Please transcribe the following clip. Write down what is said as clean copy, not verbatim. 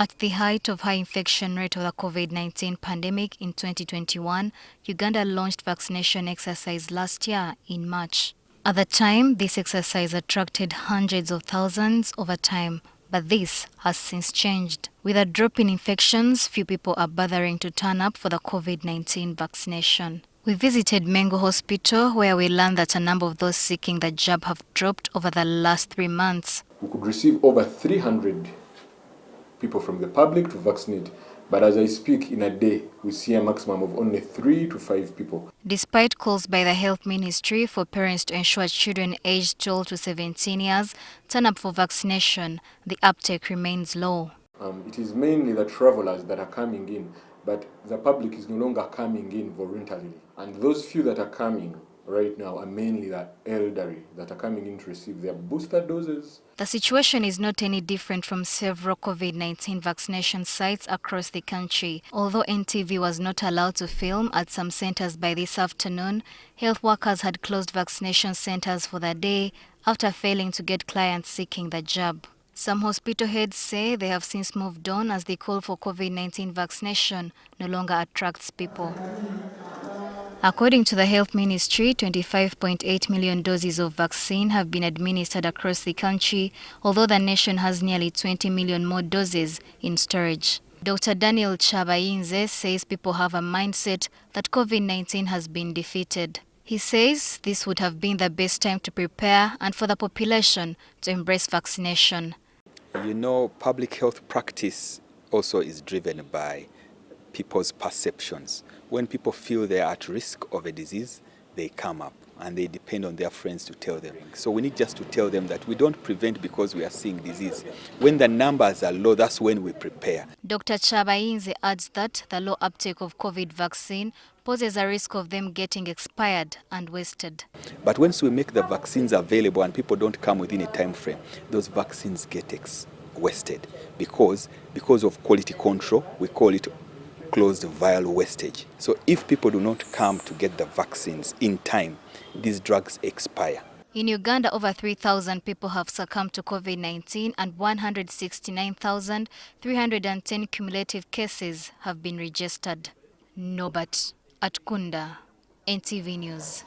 At the height of high infection rate of the COVID-19 pandemic in 2021, Uganda launched vaccination exercise last year in March. At the time, this exercise attracted hundreds of thousands over time, but this has since changed. With a drop in infections, few people are bothering to turn up for the COVID-19 vaccination. We visited Mengo Hospital, where we learned that a number of those seeking the jab have dropped over the last 3 months. We could receive over 300 people from the public to vaccinate, but as I speak, in a day, we see a maximum of only 3 to 5 people. Despite calls by the Health Ministry for parents to ensure children aged 12 to 17 years turn up for vaccination, the uptake remains low. It is mainly the travelers that are coming in, but the public is no longer coming in voluntarily. And those few that are coming right now are mainly the elderly that are coming in to receive their booster doses. The situation is not any different from several COVID-19 vaccination sites across the country. Although NTV was not allowed to film at some centers by this afternoon, health workers had closed vaccination centers for the day after failing to get clients seeking the jab. Some hospital heads say they have since moved on as the call for COVID-19 vaccination no longer attracts people. According to the Health Ministry, 25.8 million doses of vaccine have been administered across the country, although the nation has nearly 20 million more doses in storage. Dr. Daniel Chabayinze says people have a mindset that COVID-19 has been defeated. He says this would have been the best time to prepare and for the population to embrace vaccination. You know, public health practice also is driven by people's perceptions. When people feel they are at risk of a disease, they come up and they depend on their friends to tell them. So we need just to tell them that we don't prevent because we are seeing disease. When the numbers are low, that's when we prepare. Dr. Chabayinze adds that the low uptake of COVID vaccine poses a risk of them getting expired and wasted. But once we make the vaccines available and people don't come within a time frame, those vaccines get wasted because of quality control. We call it closed vial wastage. So if people do not come to get the vaccines in time, these drugs expire. In Uganda, over 3,000 people have succumbed to COVID-19 and 169,310 cumulative cases have been registered. NOBERT ATUKUNDA, NTV News.